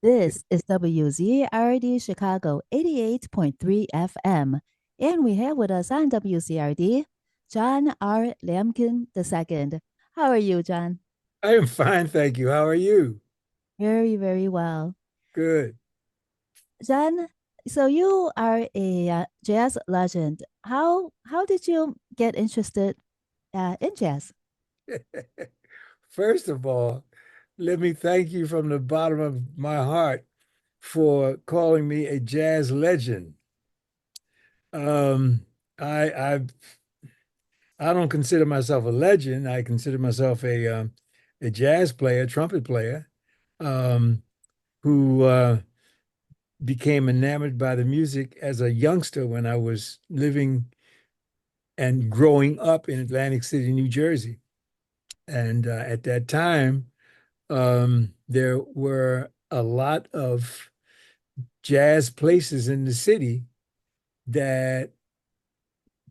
This is WZRD Chicago 88.3 FM. And we have with us on WZRD, John R. Lamkin II. How are you, John? I am fine, thank you. How are you? Very, very well. Good. John, so you are a jazz legend. How did you get interested in jazz? First of all, let me thank you from the bottom of my heart for calling me a jazz legend. Um, I I I don't consider myself a legend. I consider myself a jazz player, trumpet player, um, who became enamored by the music as a youngster when I was living and growing up in Atlantic City, New Jersey. And at that time, there were a lot of jazz places in the city that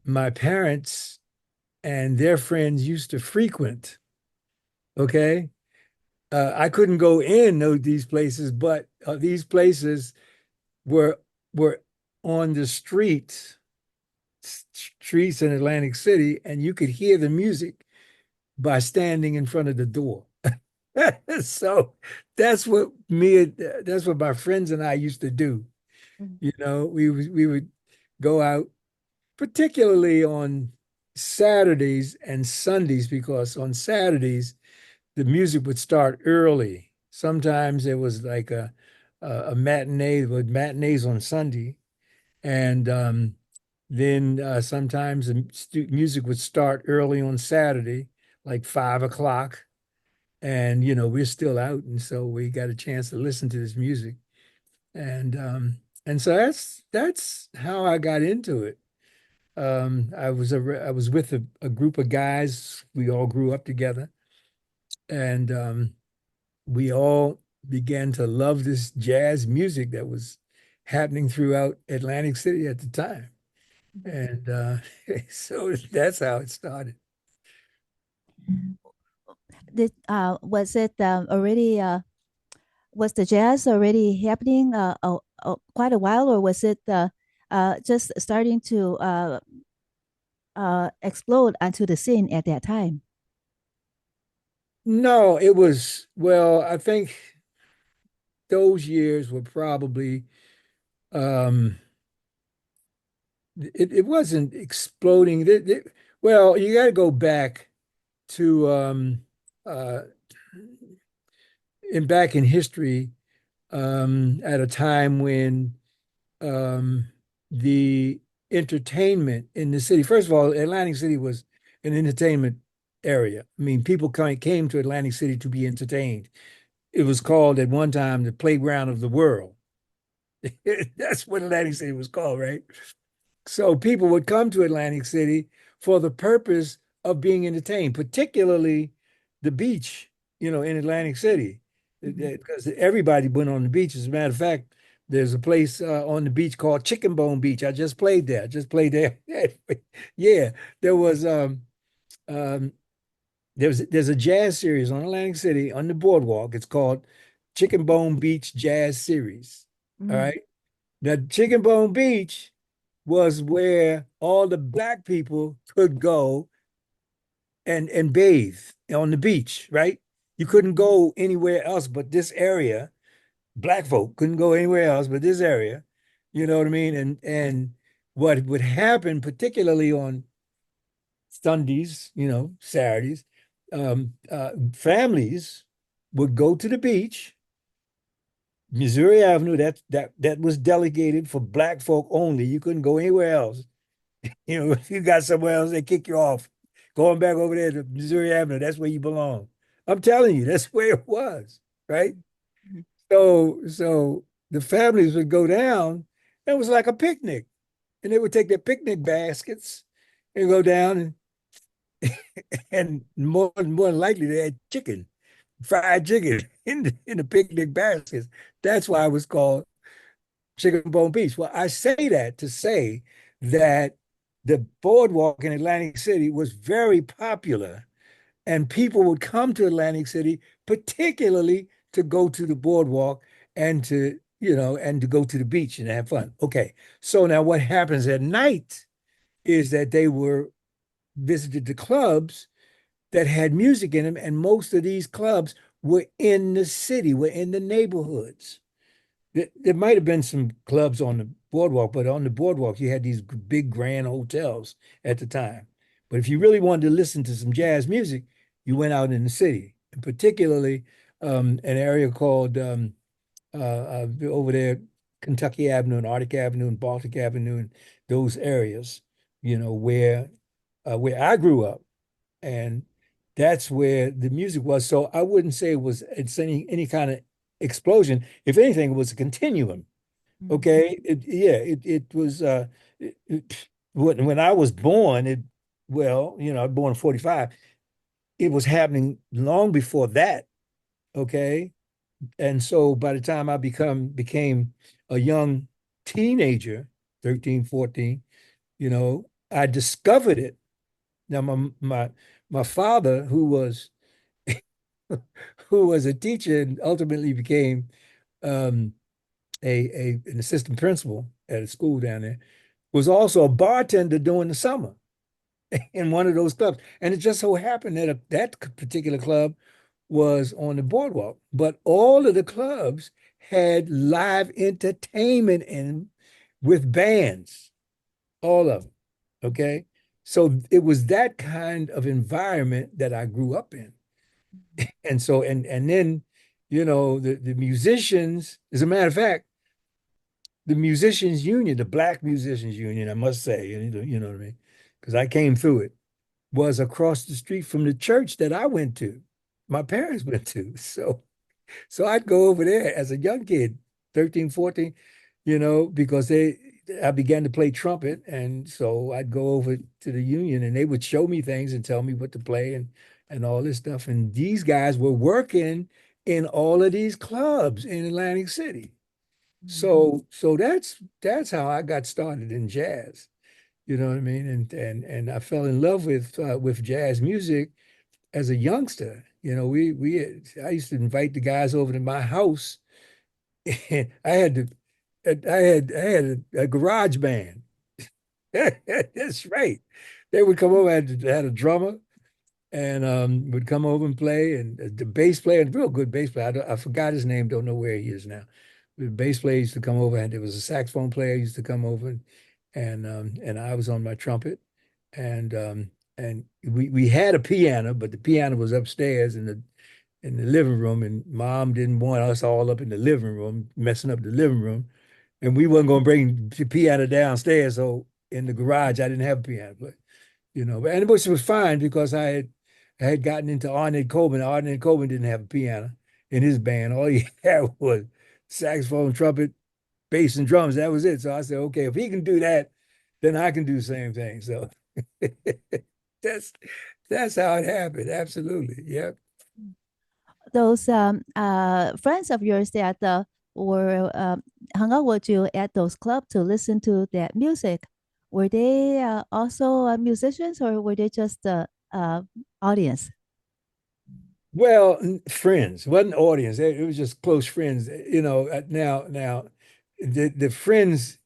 my parents and their friends used to frequent. Okay. I couldn't go in these places, but these places were were on the streets in Atlantic City, and you could hear the music by standing in front of the door. So that's what my friends and I used to do. Mhm. We would go out, particularly on Saturdays and Sundays, because on Saturdays the music would start early. Sometimes it was like a matinee with matinees on Sunday, and then sometimes the music would start early on Saturday, like 5 o'clock, and we're still out, and so we got a chance to listen to this music, and so that's how I got into it. I was with a group of guys. We all grew up together, and we all began to love this jazz music that was happening throughout Atlantic City at the time, and so that's how it started. Did was it already was the jazz already happening quite a while, or was it just starting to explode onto the scene at that time? No, it was, well, I think those years were probably um it wasn't exploding. Well, you got to go back to uh back in history, at a time when um the entertainment in the city, first of all, Atlantic City was an entertainment area. I mean, people came to Atlantic City to be entertained. It was called at one time the playground of the world. That's what Atlantic City was called, right? So people would come to Atlantic City for the purpose of being entertained, particularly the beach, in Atlantic City, Mhm. because everybody went on the beach. As a matter of fact, there's a place on the beach called Chicken Bone Beach. I just played there. I just played there. Yeah, there was um, there's a jazz series on Atlantic City on the boardwalk. It's called Chicken Bone Beach Jazz Series. All Mhm. right. Now, Chicken Bone Beach was where all the black people could go and bathe on the beach, right? You couldn't go anywhere else but this area. Black folk couldn't go anywhere else but this area. You know what I mean? And what would happen, particularly on Sundays, Saturdays, families would go to the beach. Missouri Avenue, that was delegated for black folk only. You couldn't go anywhere else. If you got somewhere else, they kick you off. Going back over there to Missouri Avenue, that's where you belong. I'm telling you, that's where it was, right? Mhm. So the families would go down. It was like a picnic, and they would take their picnic baskets and go down, and more than likely they had chicken, fried chicken in the picnic baskets. That's why it was called Chicken Bone Beach. Well, I say that to say that the boardwalk in Atlantic City was very popular, and people would come to Atlantic City, particularly to go to the boardwalk and to, and to go to the beach and have fun. Okay. So now what happens at night is that they were visited the clubs that had music in them, and most of these clubs were in the city, were in the neighborhoods. There might have been some clubs on the boardwalk, but on the boardwalk, you had these big grand hotels at the time. But if you really wanted to listen to some jazz music, you went out in the city, and particularly an area called over there, Kentucky Avenue and Arctic Avenue and Baltic Avenue and those areas, where I grew up, and that's where the music was. So I wouldn't say it's any kind of explosion. If anything, it was a continuum. Mhm. Okay, it was when I was born. I was born in 45. It was happening long before that. Okay, and so by the time I became a young teenager, 13, 14, I discovered it. Now my father, who was a teacher and ultimately became um, an assistant principal at a school down there, was also a bartender during the summer in one of those clubs. And it just so happened that that particular club was on the boardwalk, but all of the clubs had live entertainment in with bands, all of them. Okay. So it was that kind of environment that I grew up in. And so and then, the musicians, as a matter of fact, the musicians union, the Black Musicians Union, I must say, you know what I mean? Because I came through it, was across the street from the church that I went to, my parents went to. So I'd go over there as a young kid, 13, 14, because I began to play trumpet. And so I'd go over to the union and they would show me things and tell me what to play and all this stuff. And these guys were working in all of these clubs in Atlantic City. So that's how I got started in jazz. You know what I mean? And I fell in love with jazz music as a youngster. I used to invite the guys over to my house. And I had a garage band. That's right. They would come over. I had a drummer and would come over and play. And the bass player, a real good bass player. I forgot his name. Don't know where he is now. The bass player used to come over, and there was a saxophone player used to come over, and I was on my trumpet, and we had a piano, but the piano was upstairs in the living room, and Mom didn't want us all up in the living room messing up the living room, and we wasn't going to bring the piano downstairs. So in the garage, I didn't have a piano, but and which was fine because I had gotten into Arnett Coburn. Arnett Coburn didn't have a piano in his band. All he had was saxophone, trumpet, bass, and drums. That was it. So I said, okay, if he can do that, then I can do the same thing. So that's that's how it happened. Absolutely. Yep. Those friends of yours that were hung out with you at those clubs to listen to that music, were they also musicians or were they just audience? Well, friends, wasn't audience. It was just close friends. Now the friends,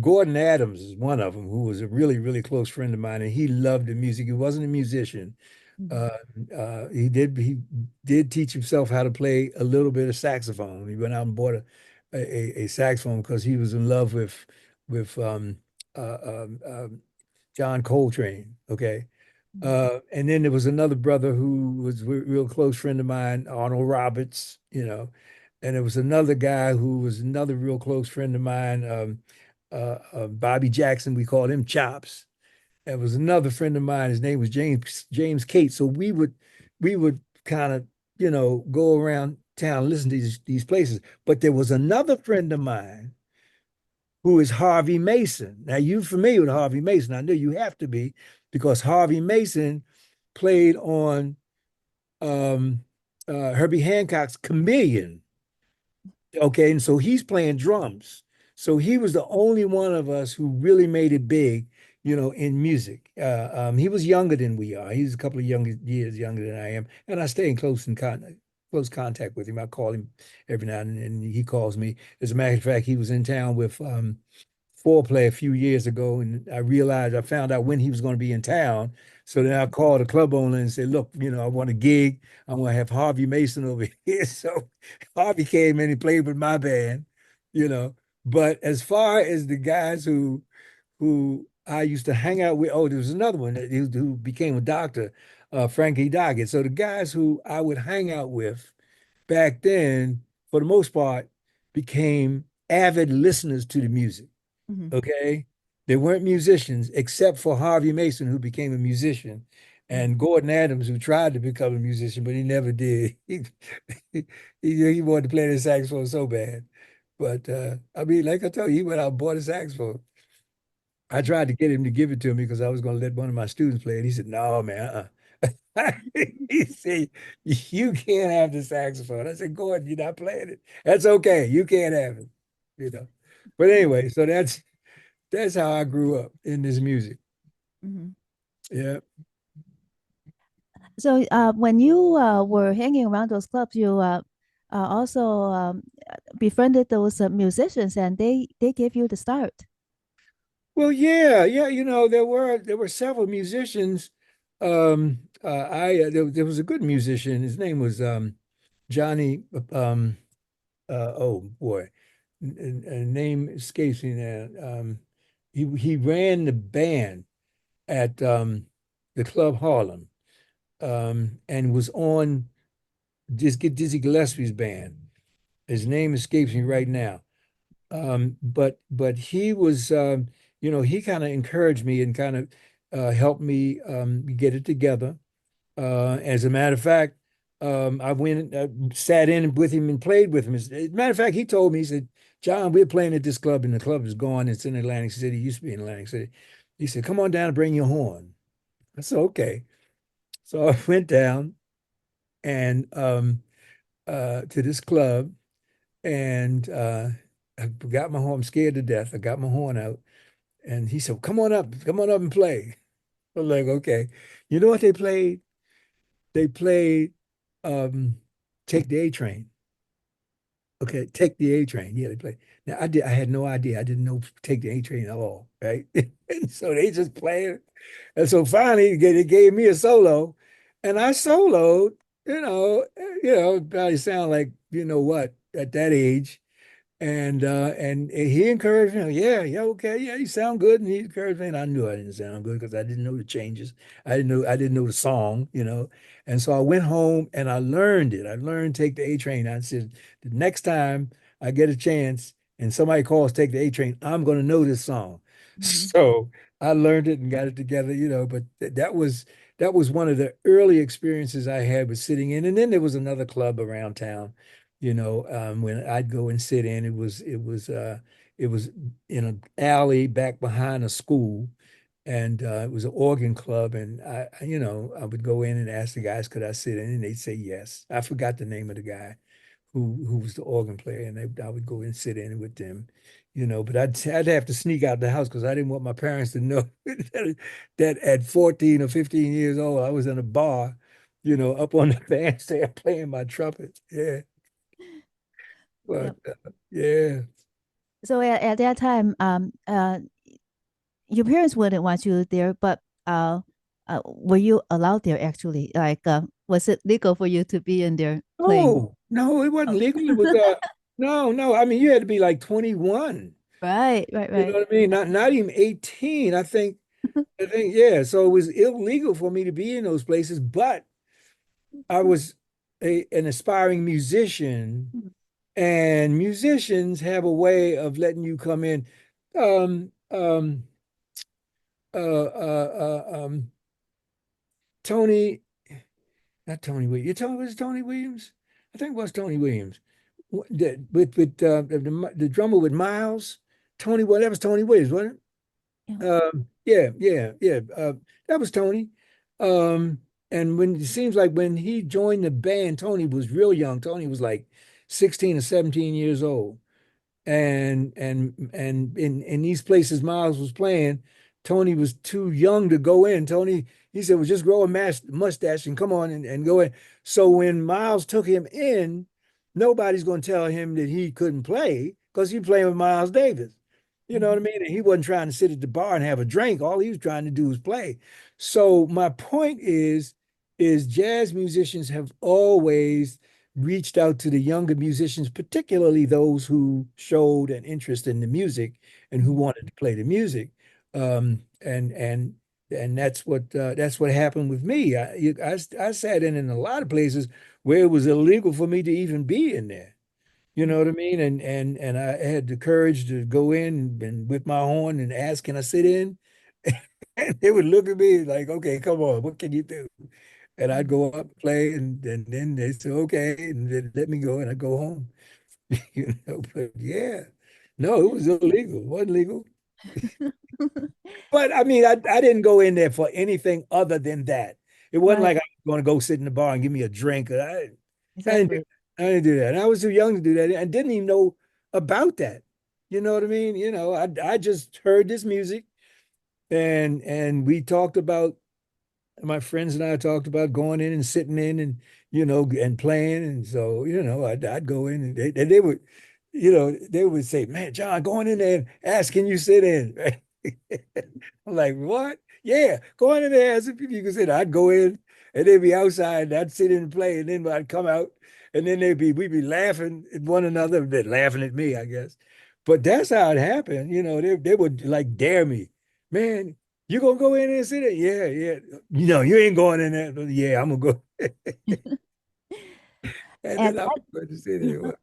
Gordon Adams is one of them who was a really, really close friend of mine, and he loved the music. He wasn't a musician. Mhm. Uh, he did teach himself how to play a little bit of saxophone. He went out and bought a saxophone because he was in love with John Coltrane. Okay. And then there was another brother who was a real close friend of mine, Arnold Roberts, and there was another guy who was another real close friend of mine, Bobby Jackson. We called him Chops. There was another friend of mine. His name was James Kate. So we would kind of go around town, listen to these places. But there was another friend of mine who is Harvey Mason. Now, you familiar with Harvey Mason? I know you have to be because Harvey Mason played on um, Herbie Hancock's Chameleon. Okay, and so he's playing drums. So he was the only one of us who really made it big, in music. He was younger than we are. He's a couple of younger years younger than I am, and I stay in close in contact. close contact with him. I call him every now and then, and he calls me. As a matter of fact, he was in town with foreplay a few years ago, and I found out when he was going to be in town. So then I called the club owner and said, "Look, I want a gig. I want to have Harvey Mason over here." So Harvey came in and played with my band, you know. But as far as the guys who I used to hang out with, oh, there was another one who became a doctor, Frankie Doggett. So the guys who I would hang out with back then, for the most part, became avid listeners to the music. Hmm. Okay. They weren't musicians except for Harvey Mason, who became a musician, Hmm. and Gordon Adams, who tried to become a musician, but he never did. He wanted to play the saxophone so bad. But I mean, like I told you, he went out and bought a saxophone. I tried to get him to give it to me because I was going to let one of my students play it. He said, "No, man." He said, "You can't have the saxophone." I said, "Gordon, you're not playing it. That's okay. You can't have it." You know. But anyway, so that's how I grew up in this music. Hmm. Yeah. So when you were hanging around those clubs, you also befriended those musicians, and they gave you the start. Well, yeah, yeah. There were several musicians. There was a good musician. His name was Johnny. Oh boy, name escapes me now. He ran the band at the Club Harlem, and was on Dizzy Gillespie's band. His name escapes me right now. But he was, he kind of encouraged me and kind of helped me get it together. As a matter of fact, I went, sat in with him and played with him. As a matter of fact, he told me, he said, "John, we're playing at this club, and the club is gone. It's in Atlantic City. It used to be in Atlantic City." He said, "Come on down and bring your horn." I said, "Okay." So I went down and to this club, and I got my horn. I'm scared to death. I got my horn out, and he said, come on up and play." I'm like, "Okay." You know what they played? They played um, "Take the A Train." Okay, "Take the A Train." Yeah, they played. Now I had no idea. I didn't know "Take the A Train" at all, right? And so they just played it. And so finally they gave me a solo, and I soloed, probably sound like what at that age. And he encouraged me, "Yeah, yeah, okay, yeah, you sound good." And he encouraged me, and I knew I didn't sound good because I didn't know the changes. I didn't know the song. And so I went home and I learned it. I learned "Take the A Train." I said, the next time I get a chance and somebody calls "Take the A Train," I'm gonna know this song. Hmm. So I learned it and got it together. But that was one of the early experiences I had with sitting in. And then there was another club around town, when I'd go and sit in. It was in an alley back behind a school, and it was an organ club. And I would go in and ask the guys, could I sit in, and they'd say yes. I forgot the name of the guy who was the organ player, and I would go and sit in with them. But I'd have to sneak out the house because I didn't want my parents to know that at 14 or 15 years old I was in a bar, up on the bandstand playing my trumpet. Yeah. But Yep. yeah. So at that time, your parents wouldn't want you there, but were you allowed there actually? Like, was it legal for you to be in there playing? No, no, it wasn't Oh. legal. It was no, no. I mean, you had to be like 21. Right, right, You know right. what I mean? Not even 18. I think, yeah. So it was illegal for me to be in those places, but I was an aspiring musician, and musicians have a way of letting you come in. Um, um, Tony, not Tony Williams. You tell me, was it Tony Williams? I think it was Tony Williams. The drummer with Miles, Tony. Well, that was Tony Williams, wasn't it? Yeah. Yeah, yeah, yeah. That was Tony. Um, and when it seems like when he joined the band, Tony was real young. Tony was like 16 or 17 years old. And in these places Miles was playing, Tony was too young to go in. Tony, He said, well, just grow a mustache and come on and go in. So when Miles took him in, nobody's going to tell him that he couldn't play because he's playing with Miles Davis. You know what I Mhm. mean? And he wasn't trying to sit at the bar and have a drink. All he was trying to do was play. So my point is jazz musicians have always reached out to the younger musicians, particularly those who showed an interest in the music and who Mhm. wanted to play the music. Um, and and and that's what happened with me. I sat in a lot of places where it was illegal for me to even be in there. You know what I mean? And I had the courage to go in and with my horn and ask, "Can I sit in?" And they would look at me like, "Okay, come on, what can you do?" And I'd go up and play, and then they said, "Okay," and then let me go, and I'd go home. But yeah, no, it was illegal. It wasn't legal. But I mean, I didn't go in there for anything other than that. It wasn't Right, like I was going to go sit in the bar and give me a drink. I didn't do exactly. I didn't do that. And I was too young to do that. And didn't even know about that. You know what I mean? I just heard this music and we talked about my friends and I talked about going in and sitting in and and playing. And so, I'd go in and they would, they would say, "Man, John, going in there and ask, can you sit in?" Right? I'm like, "What? Yeah, go in there, ask if you can sit." I'd go in and they'd be outside, and I'd sit in and play, and then I'd come out, and then we'd be laughing at one another, they're laughing at me, I guess. But that's how it happened. They would like dare me, "Man, you gonna go in there and sit there?" "Yeah, yeah." You ain't going in there." "But yeah, I'm gonna go." And At then I was going to sit there.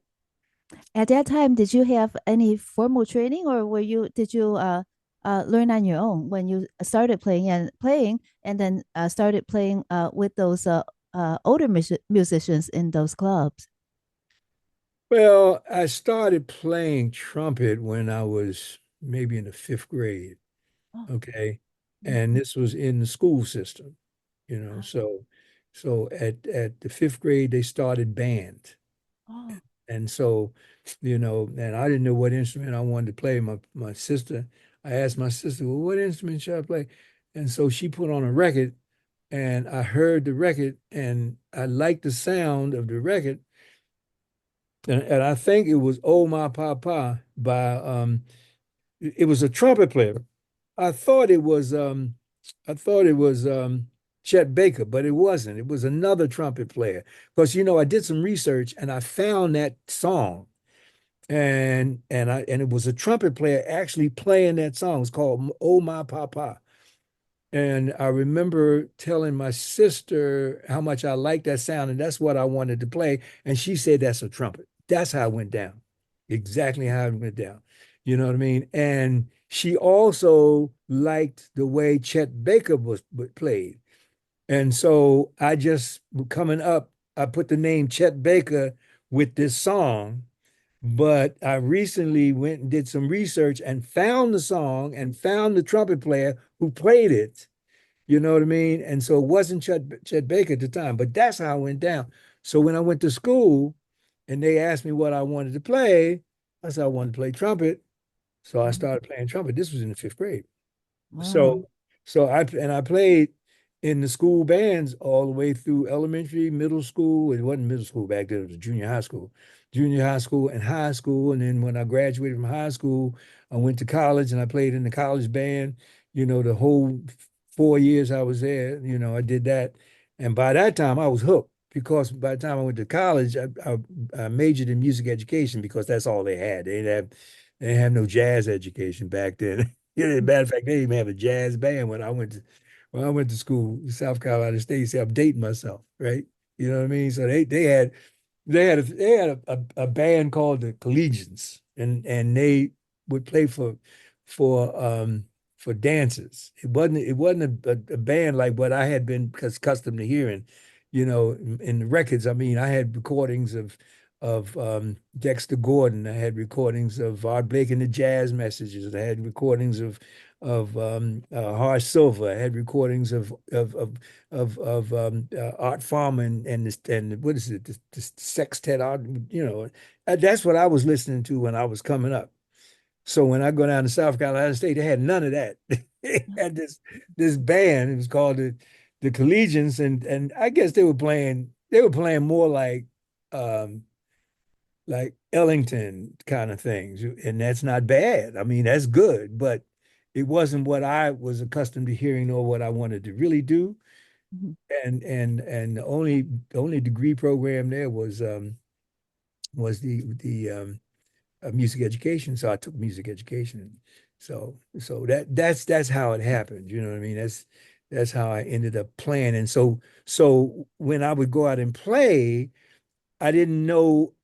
at that time, did you have any formal training, or did you learn on your own when you started playing, and then started playing with those older musicians in those clubs? Well, I started playing trumpet when I was maybe in the fifth grade. Oh, Okay. mhm. And this was in the school system, so at the fifth grade they started band. Oh, And so, and I didn't know what instrument I wanted to play. My sister, I asked my sister, "Well, what instrument should I play?" And so she put on a record and I heard the record and I liked the sound of the record. And I think it was "Oh My Papa" by it was a trumpet player. I thought it was Chet Baker, but it wasn't. It was another trumpet player. Because I did some research and I found that song. And it was a trumpet player actually playing that song. It's called "Oh My Papa." And I remember telling my sister how much I liked that sound, and that's what I wanted to play. And she said, "That's a trumpet." That's how it went down. Exactly how it went down. You know what I mean? And she also liked the way Chet Baker was played. And so I just coming up, I put the name Chet Baker with this song. But I recently went and did some research and found the song and found the trumpet player who played it. You know what I mean? And so it wasn't Chet Baker at the time, but that's how it went down. So when I went to school and they asked me what I wanted to play, I said I wanted to play trumpet. So I mhm. started playing trumpet. This was in the fifth grade. Wow. So I played in the school bands all the way through elementary, middle school. It wasn't middle school back then, it was junior high school and high school. And then when I graduated from high school, I went to college and I played in the college band. The whole 4 years I was there, I did that. And by that time I was hooked because by the time I went to college, I majored in music education because that's all they had. They didn't have no jazz education back then. Matter of fact, they didn't even have a jazz band when I went to school, South Carolina State. See, I'm dating myself, right? You know what I mean? So they had a band called the Collegians, and they would play for dancers. It wasn't a band like what I had been accustomed to hearing, in the records. I mean, I had recordings of Dexter Gordon. I had recordings of Art Blake and the Jazz Messages. I had recordings of Horace Silver. I had recordings of Art Farmer and what is it, the sextet art. That's what I was listening to when I was coming up. So when I go down to South Carolina State, they had none of that. They had this band. It was called the collegians, and I guess they were playing more um like Ellington kind of things, and that's not bad. I mean, that's good, but it wasn't what I was accustomed to hearing or what I wanted to really do. Mhm. And the only degree program there was the music education. So I took music education. So that's how it happened. You know what I mean? That's how I ended up playing. And so when I would go out and play, I didn't know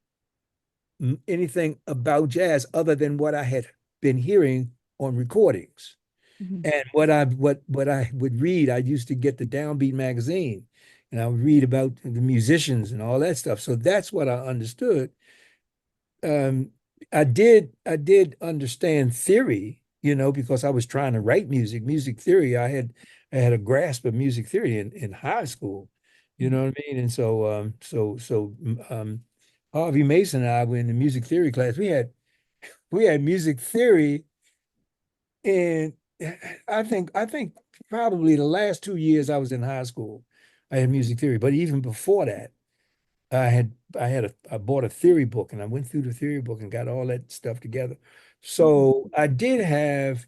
anything about jazz other than what I had been hearing on recordings. Mhm. And what I would read, I used to get the Downbeat magazine, and I would read about the musicians and all that stuff. So that's what I understood. um, I did understand theory, because I was trying to write music theory. I had a grasp of music theory in high school, you Mhm. know what I mean? And so Harvey Mason and I were in the music theory class. We had music theory, and I think probably the last 2 years I was in high school, I had music theory. But even before that, I bought a theory book, and I went through the theory book and got all that stuff together. Mhm. So I did have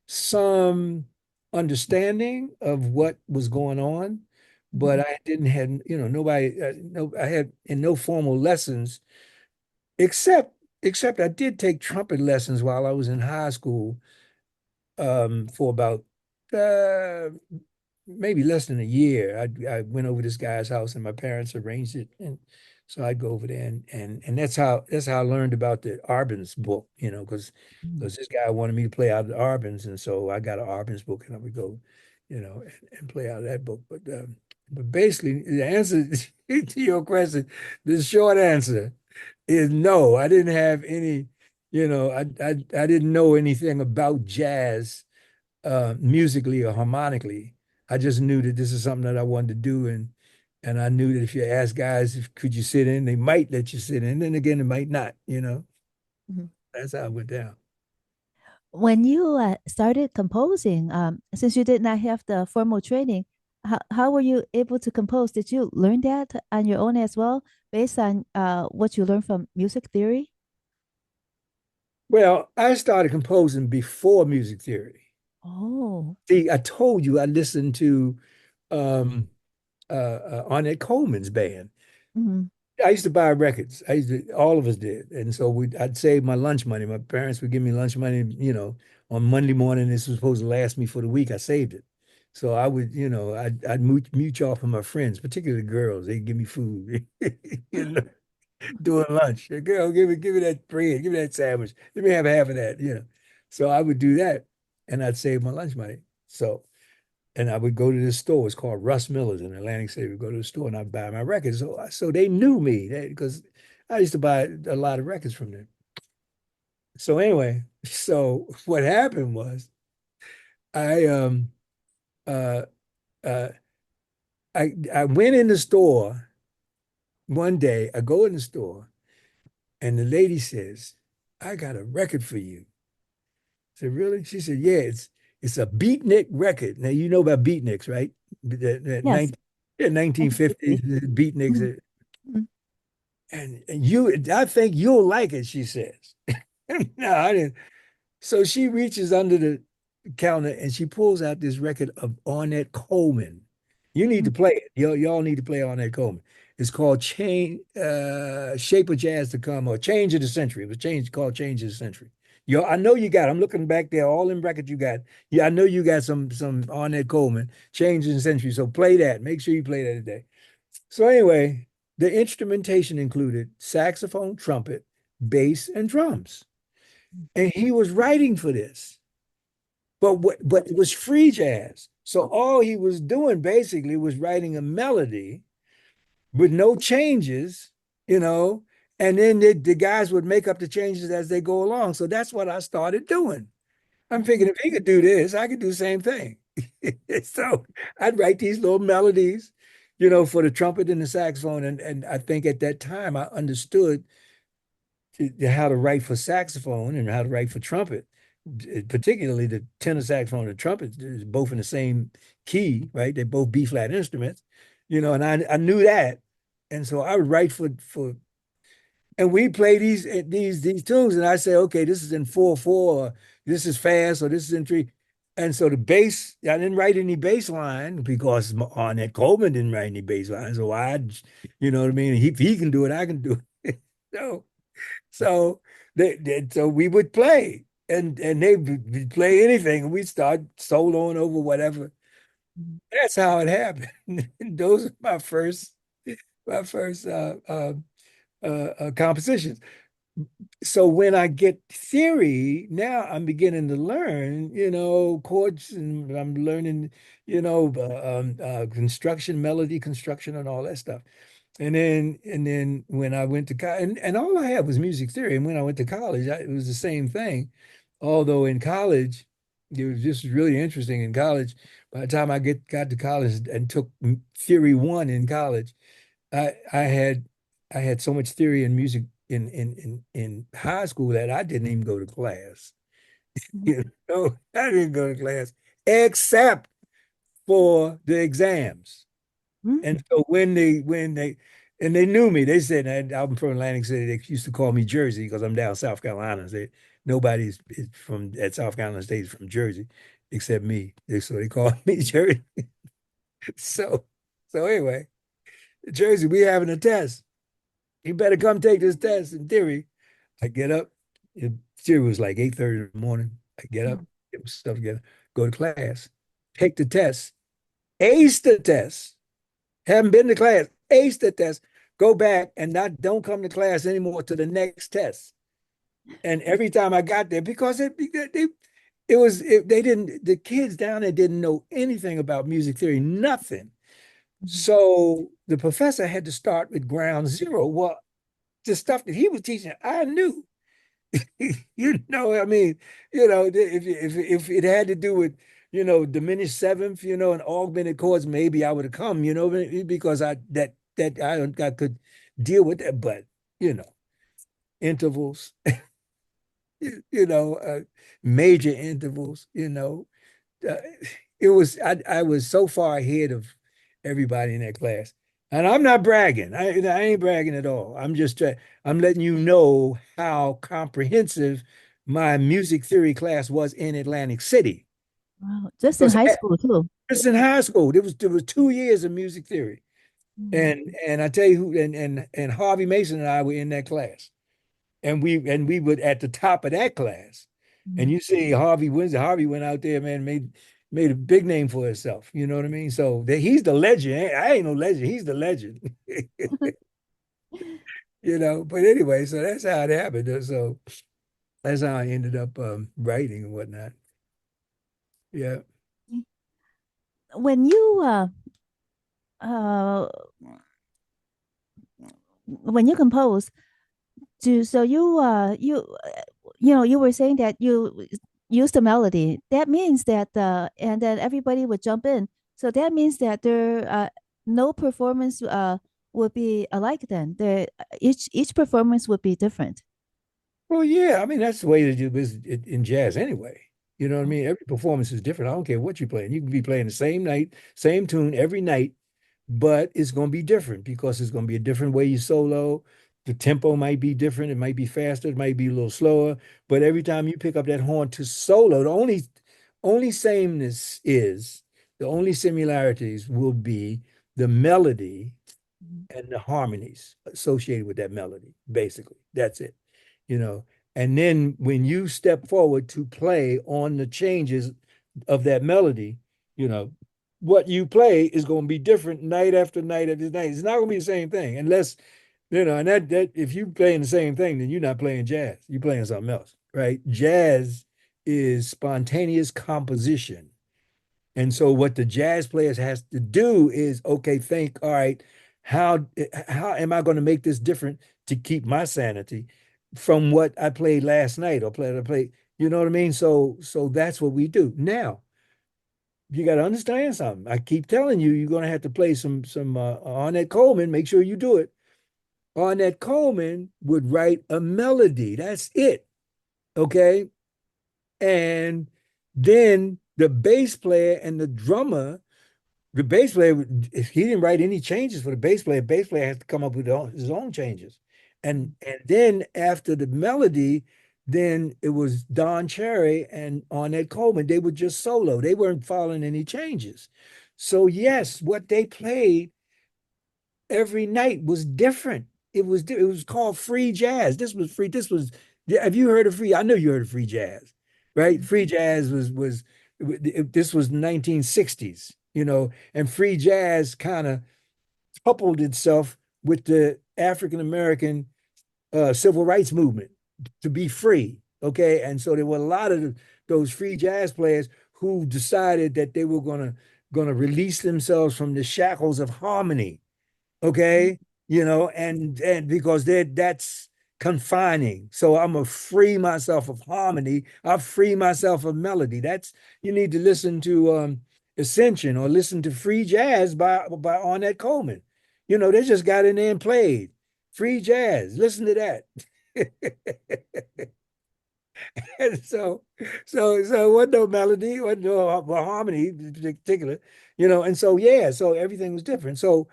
some understanding of what was going on, but Mhm. I didn't have, nobody, no, I had in no formal lessons, except except I did take trumpet lessons while I was in high school, for about uh, maybe less than a year. I went over this guy's house, and my parents arranged it, and so I'd go over there, and that's how I learned about the Arbans book, because Mhm. this guy wanted me to play out of the Arbans, and so I got an Arbans book, and I would go, and play out of that book. But basically, the answer to your question, the short answer is no. I didn't have any, I didn't know anything about jazz, musically or harmonically. I just knew that this is something that I wanted to do, and I knew that if you ask guys if could you sit in, they might let you sit in. Then again, they might not. Mhm. That's how it went down. When you started composing, since you did not have the formal training, how were you able to compose? Did you learn that on your own as well, based on what you learned from music theory? Well, I started composing before music theory. Oh. See, I told you I listened to um, Ornette Coleman's band. Mhm. I used to buy records. All of us did. And so I'd save my lunch money. My parents would give me lunch money, on Monday morning. This was supposed to last me for the week. I saved it. So I would, I'd mooch off of my friends, particularly the girls. They'd give me food, you know, during lunch. "Hey, girl, give me that bread, give me that sandwich. Let me have half of that. So I would do that, and I'd save my lunch money. And I would go to this store. It's called Russ Miller's in Atlantic City. We'd go to the store, and I'd buy my records. So they knew me because I used to buy a lot of records from them. So anyway, so what happened was I uh uh I went in the store one day. I go in the store, and the lady says, "I got a record for you." I said, "Really?" She said, "Yeah, it's a beatnik record." Now you know about beatniks, right? That Yes. 1950s 1950. Mhm. beatniks. Mhm. And I think you'll like it, she says. No, I didn't. So she reaches under the counter, and she pulls out this record of Ornette Coleman. You need to Mhm. play it. Y'all need to play Ornette Coleman. It's called Shape of Jazz to Come, or Change of the Century. It was called Change of the Century. I know you got. I'm looking back there, all them records you got. Yeah, I know you got some Ornette Coleman, Change of the Century. So play that. Make sure you play that today. So anyway, the instrumentation included saxophone, trumpet, bass, and drums. And he was writing for this. But it was free jazz. So all he was doing basically was writing a melody with no changes, you know, and then the guys would make up the changes as they go along. So that's what I started doing. I'm thinking Mhm. if he could do this, I could do the same thing. So I'd write these little melodies, for the trumpet and the saxophone. And I think at that time I understood how to write for saxophone and how to write for trumpet. particularly the tenor saxophone and the trumpet, is both in the same key, right? They're both B flat instruments, and I knew that. And so I would write for and we play these tunes, and I say, okay, this is in 4/4, or this is fast, or this is in three. And so the bass, I didn't write any bass line because Arnett Coleman didn't write any bass line. So you know what I mean? If he can do it, I can do it. So so so we would play, and they would play anything, and we'd start soloing over whatever. That's how it happened. Those are my first compositions. So when I get theory, now I'm beginning to learn, chords, and I'm learning, construction, melody construction, and all that stuff. And then when I went to college, and all I had was music theory. And when I went to college, it was the same thing. Although in college, it was just really interesting in college. By the time I got to college and took theory one in college, I I had I had so much theory in music in high school that I didn't even go to class. I didn't go to class except for the exams. And so and they knew me. They said, and I'm from Atlantic City. They used to call me Jersey because I'm down South Carolina. Nobody's from at South Carolina State is from Jersey except me. So they called me Jersey. So so anyway, Jersey, we having a test. You better come take this test in theory. I get up. Theory was like 8:30 in the morning. I get up, get my stuff together, go to class, take the test, ace the test. Haven't been to class, ace the test, go back and not don't come to class anymore to the next test. And every time I got there, because they didn't the kids down there didn't know anything about music theory, nothing. So the professor had to start with ground zero. Well, the stuff that he was teaching, I knew. I mean, if it had to do with, diminished seventh, and augmented chords, maybe I would have come, because I could deal with that. But, you know, intervals, you know, uh, major intervals, uh, I was so far ahead of everybody in that class. And I'm not bragging. I ain't bragging at all. I'm letting you know how comprehensive my music theory class was in Atlantic City. Wow. Just in Because high school too. just in high school, there was 2 years of music theory. Mm. And I tell you who and Harvey Mason and I were in that class. And we were at the top of that class. And Mm. you see Harvey went out there, man, made a big name for himself. You know what I mean? So he's the legend. I ain't no legend. He's the legend. But anyway, so that's how it happened. So that's how I ended up writing and whatnot. Yeah. When uh you compose, do so you were saying that you use the melody. That means that and then everybody would jump in. So that means that there no performance would be alike then. Each performance would be different. Well, yeah. I mean, that's the way to do business in jazz anyway. You know what I mean? Every performance is different. I don't care what you're playing. You can be playing the same night, same tune every night, but it's going to be different because it's going to be a different way you solo. The tempo might be different. It might be faster. It might be a little slower. But every time you pick up that horn to solo, only sameness is the only similarities will be the melody Mhm. and the harmonies associated with that melody. Basically, that's it. You know. And then when you step forward to play on the changes of that melody, you know, what you play is going to be different night after night after night. It's not going to be the same thing unless, and that if you playing the same thing, then you're not playing jazz. You're playing something else, right? Jazz is spontaneous composition. And so what the jazz players has to do is, okay, think, all right, how am I going to make this different to keep my sanity from what I played last night or played, you know what I mean? So that's what we do. Now, you got to understand something. I keep telling you, you're going to have to play some Arnett Coleman. Make sure you do it. Arnett Coleman would write a melody. That's it. Okay. And then the bass player and the drummer, the bass player, he didn't write any changes for the bass player. Bass player has to come up with his own changes. And then after the melody, then it was Don Cherry and Ornette Coleman. They were just solo. They weren't following any changes. So yes, what they played every night was different. It was called free jazz. This was free. This was Have you heard of free? I know you heard of free jazz, right? Free jazz was this was 1960s, and free jazz kind of coupled itself with the African American civil rights movement to be free. Okay, and so there were a lot of those free jazz players who decided that they were gonna release themselves from the shackles of harmony. Okay, and because that's confining, so I'm gonna free myself of harmony. I free myself of melody. That's You need to listen to Ascension or listen to Free Jazz by Ornette Coleman. They just got in there and played free jazz. Listen to that. And so what no melody, what no harmony in particular, and so yeah, so everything was different. So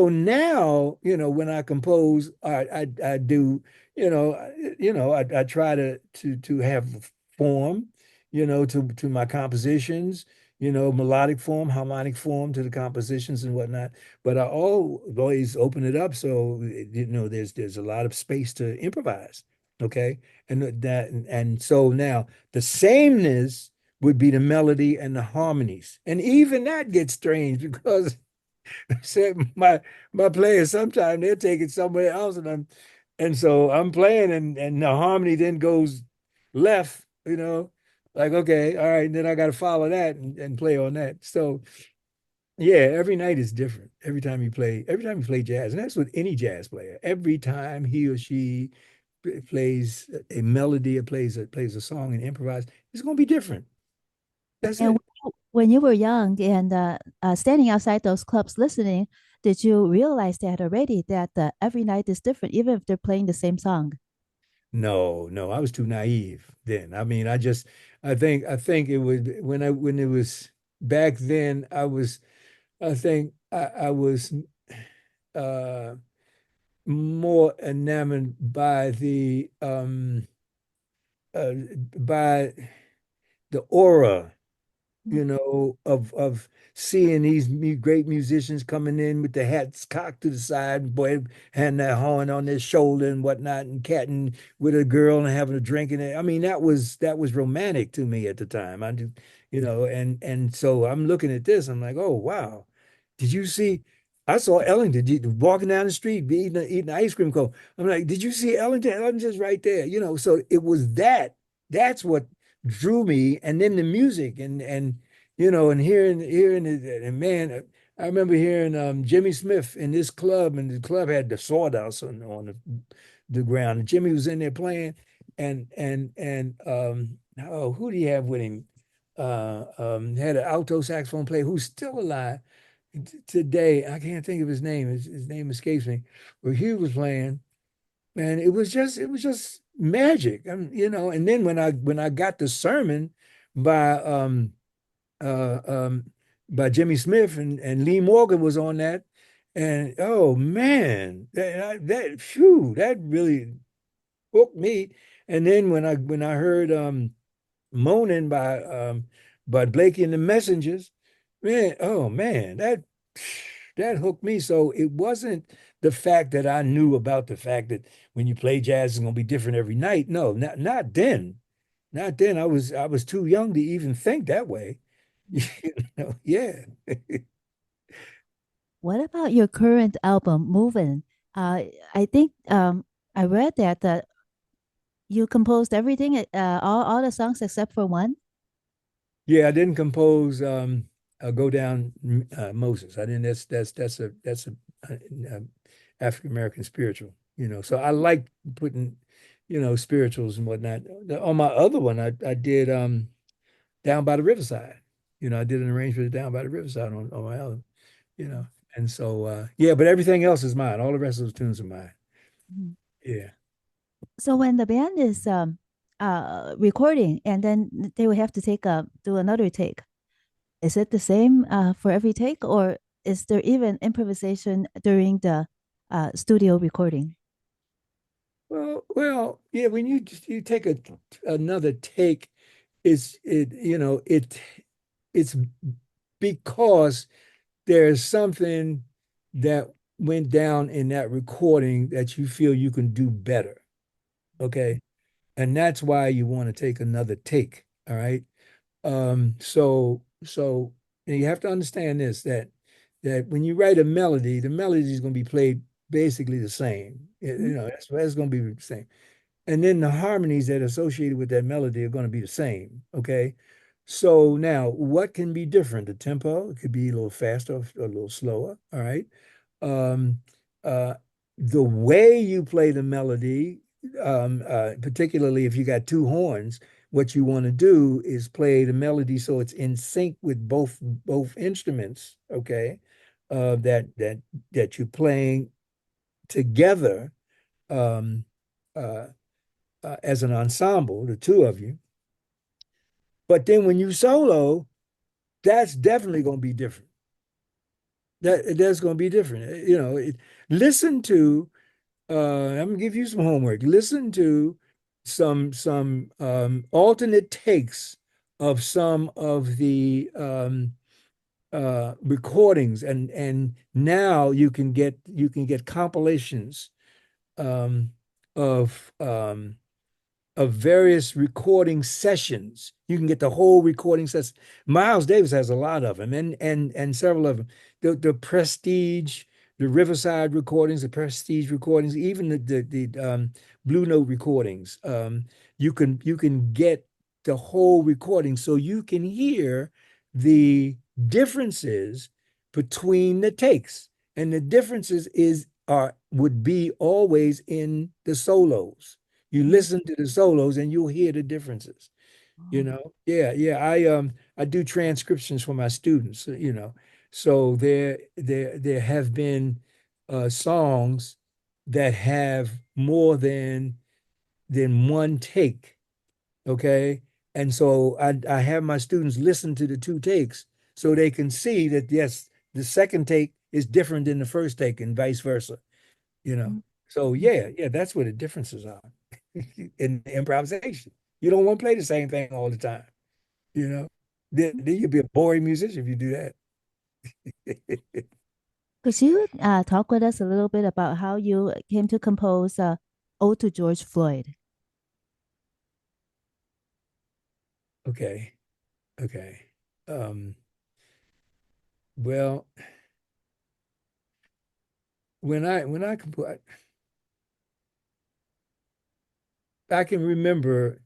now, when I compose, I do, I try to have form, to my compositions, melodic form, harmonic form to the compositions and whatnot. But I always open it up so there's a lot of space to improvise. Okay. And so now the sameness would be the melody and the harmonies. And even that gets strange because said my players sometimes they'll take it somewhere else and so I'm playing and the harmony then goes left, like okay, all right, and then I got to follow that and play on that. So yeah, every night is different. Every time you play jazz, and that's with any jazz player. Every time he or she plays a melody or plays a song and improvise, it's going to be different. That's And it. when you were young and standing outside those clubs listening, did you realize that already that every night is different, even if they're playing the same song? No, no, I was too naive then. I mean, I think it was when it was back then. I think I was uh more enamored uh by the aura, of seeing these great musicians coming in with their hats cocked to the side, boy, and their horn on their shoulder and whatnot, and catting with a girl and having a drink in it. I mean, that was romantic to me at the time. And so I'm looking at this, I'm like, oh wow, did you see? I saw Ellington walking down the street, eating ice cream cone. I'm like, did you see Ellington? Ellington's right there, So it was that. That's what drew me, and then the music and hearing it, and man, I remember hearing Jimmy Smith in this club, and the club had the sawdust on the ground. And Jimmy was in there playing, and oh, who do you have with him? Had an alto saxophone player who's still alive today. I can't think of his name. His name escapes me. But he was playing, man, it was just magic. And then when I got the sermon by uh by Jimmy Smith and Lee Morgan was on that, and oh man, that really hooked me. And then when I heard Moaning by Blakey and the Messengers, man, oh man, that hooked me. So it wasn't the fact that I knew about the fact that when you play jazz, it's gonna be different every night. No, not then. Not then. I was too young to even think that way. Yeah. What about your current album, Moving? I think I read that you composed everything, all the songs except for one. Yeah, I didn't compose Go Down Moses. I didn't that's a African American spiritual, So I like putting, spirituals and whatnot. On my other one, I did Down by the Riverside. I did an arrangement of Down by the Riverside on my album, you know. And so yeah, but everything else is mine. All the rest of those tunes are mine. Mhm. Yeah. So when the band is recording, and then they would have to do another take. Is it the same for every take, or is there even improvisation during the studio recording? Yeah. When you take another take, it's because there's something that went down in that recording that you feel you can do better. Okay. And that's why you want to take another take. All right. So and you have to understand this that when you write a melody, the melody is going to be played basically the same. Mhm. That's going to be the same. And then the harmonies that are associated with that melody are going to be the same. Okay. So now what can be different? The tempo, it could be a little faster or a little slower. All right. Um, uh, the way you play the melody, particularly if you got two horns, what you want to do is play the melody so it's in sync with both instruments, okay? That you're playing together um, uh, as an ensemble, the two of you. But then when you solo, that's definitely going to be different. That's going to be different. Listen to I'm gonna give you some homework. Listen to some alternate takes of some of the recordings, and now you can get compilations um, of various recording sessions. You can get the whole recording session. Miles Davis has a lot of them, and several of them. The Prestige, the Riverside recordings, the Prestige recordings, even the Blue Note recordings. You can get the whole recording, so you can hear the differences between the takes, and the differences is are would be always in the solos. You listen to the solos and you'll hear the differences. Oh. Yeah, yeah. I do transcriptions for my students, So there have been songs that have more than one take, okay? And so I have my students listen to the two takes so they can see that yes, the second take is different than the first take and vice versa, you know. Mhm. So yeah, yeah, that's where the differences are in improvisation. You don't want to play the same thing all the time, you know. Then you'd be a boring musician if you do that. Could you talk with us a little bit about how you came to compose "Ode to George Floyd"? Okay, okay. Um, well, when I compose, I can remember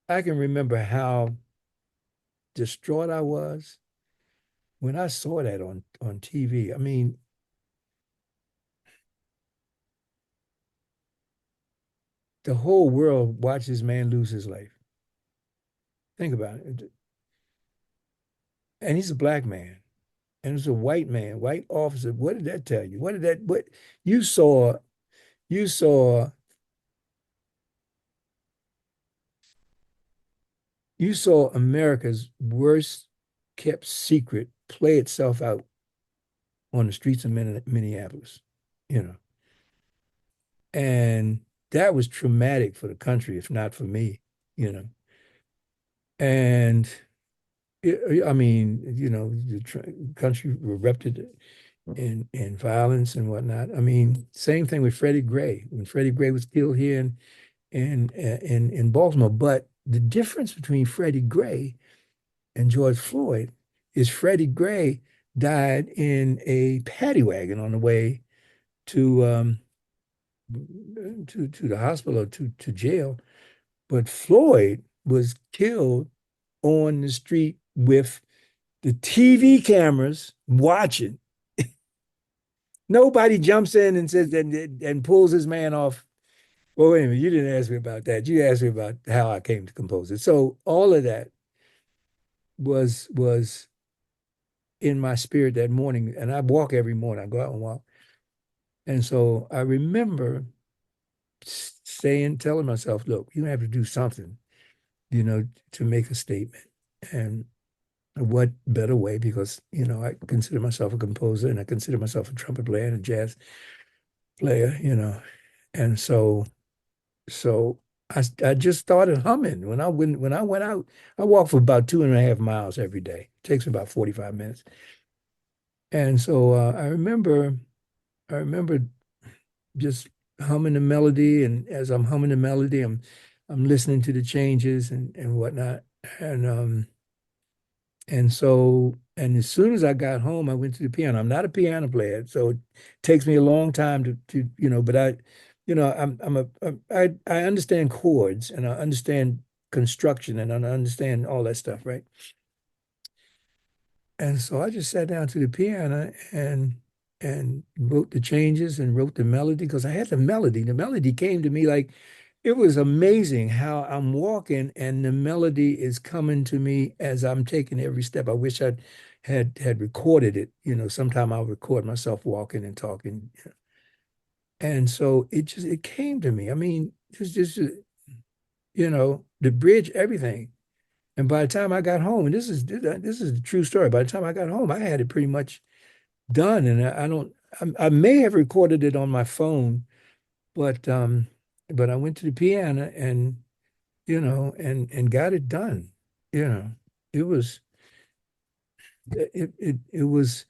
I can remember how distraught I was when I saw that on TV. I mean, the whole world watched this man lose his life. Think about it. And he's a black man. And it's a white man, white officer. What did that tell you? What you saw, you saw, you saw America's worst kept secret play itself out on the streets of Minneapolis, you know. And that was traumatic for the country, if not for me, you know. And I mean, the country erupted in violence and whatnot. I mean, same thing with Freddie Gray. When Freddie Gray was killed here in Baltimore. But the difference between Freddie Gray and George Floyd is Freddie Gray died in a paddy wagon on the way to to the hospital or to jail. But Floyd was killed on the street with the TV cameras watching. Nobody jumps in and says and pulls his man off. Well, wait a minute, you didn't ask me about that. You asked me about how I came to compose it. So all of that was in my spirit that morning. And I walk every morning. I go out and walk. And so I remember saying, telling myself, look, you have to do something, you know, to make a statement. And what better way? Because, you know, I consider myself a composer and I consider myself a trumpet player and a jazz player, you know. And so I just started humming when I went out. I walked for about 2.5 miles every day. It takes me about 45 minutes. And so I remember just humming the melody, and as I'm humming the melody, I'm listening to the changes and whatnot. And and as soon as I got home, I went to the piano. I'm not a piano player, so it takes me a long time to you know, but I understand chords and I understand construction and I understand all that stuff, right? And so I just sat down to the piano and wrote the changes and wrote the melody because I had the melody. The melody came to me like it was amazing how I'm walking and the melody is coming to me as I'm taking every step. I wish I had recorded it. You know, sometime I'll record myself walking and talking. And so it came to me. I mean, just you know, the bridge, everything. And by the time I got home, and this is the true story. By the time I got home, I had it pretty much done, and I don't. I may have recorded it on my phone, but um, but I went to the piano and you know and got it done. You know, it was it was,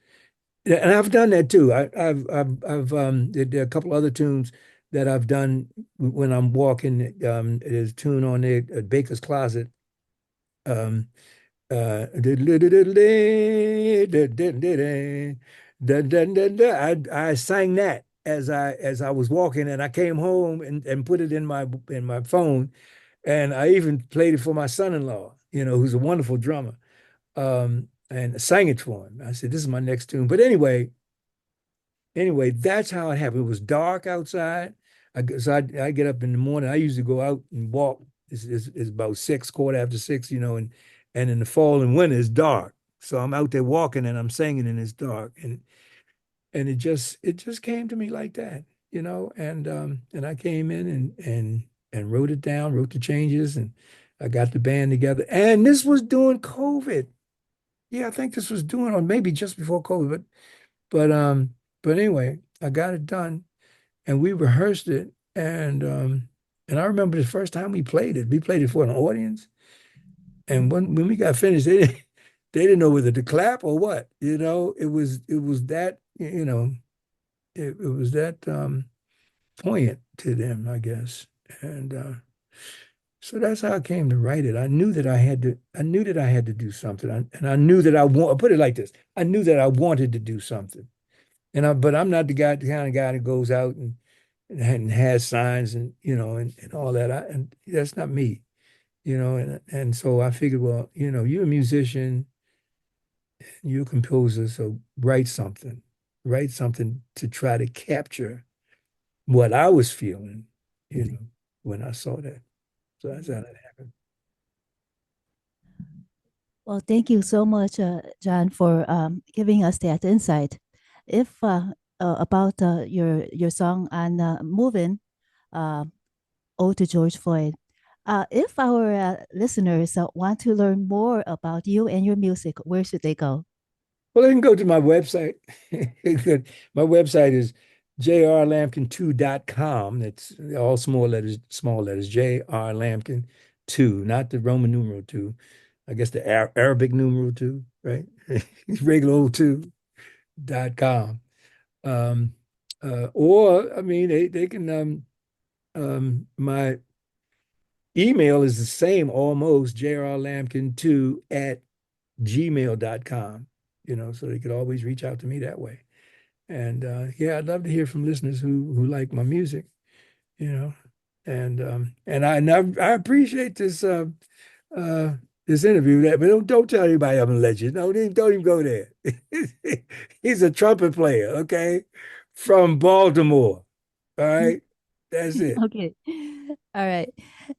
and I've done that too. There are a couple other tunes that I've done when I'm walking. There's a tune on there, Baker's Closet. Um, I sang that as I was walking, and I came home and put it in my phone, and I even played it for my son-in-law, you know, who's a wonderful drummer, and sang it for him. I said, "This is my next tune." But anyway, that's how it happened. It was dark outside. I get up in the morning. I usually go out and walk. It's about six, quarter after six, you know, and in the fall and winter it's dark. So I'm out there walking and I'm singing and it's dark. And it just came to me like that, you know, and I came in and wrote it down, wrote the changes, and I got the band together. And this was during COVID. Yeah, I think this was doing or maybe just before COVID, but but anyway, I got it done and we rehearsed it and I remember the first time we played it. We played it for an audience. And when we got finished, they didn't know whether to clap or what. You know, it was that, you know, it was that poignant to them, I guess. And so that's how I came to write it. I knew that I had to do something. And I knew that I'll put it like this. I knew that I wanted to do something. But I'm not the kind of guy that goes out and has signs and you know and all that. And that's not me, you know. And so I figured, well, you know, you're a musician, you're a composer, so write something to try to capture what I was feeling, you know, when I saw that. So that's how that happened. Well, thank you so much, John, for giving us that insight. If about your song on "Moving," uh, "Ode to George Floyd." If our listeners want to learn more about you and your music, where should they go? Well, they can go to my website. My website is jrlamkin2.com. That's all small letters, JR Lamkin 2, not the Roman numeral 2. I guess the Arabic numeral 2, right? Regular old 2.com. Um, or, I mean, they can, my email is the same almost, jrlamkin2 at gmail.com, you know, so they could always reach out to me that way. And yeah, I'd love to hear from listeners who like my music, you know. And I appreciate uh this interview that but don't tell anybody I'm a legend. No, don't even go there. He's a trumpet player, okay, from Baltimore. All right. That's it. Okay. All right.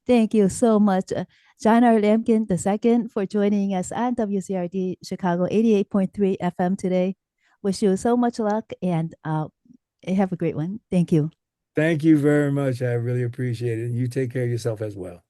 Thank you so much, John R. Lamkin II, for joining us on WZRD Chicago 88.3 FM today. Wish you so much luck and have a great one. Thank you. Thank you very much. I really appreciate it. And you take care of yourself as well.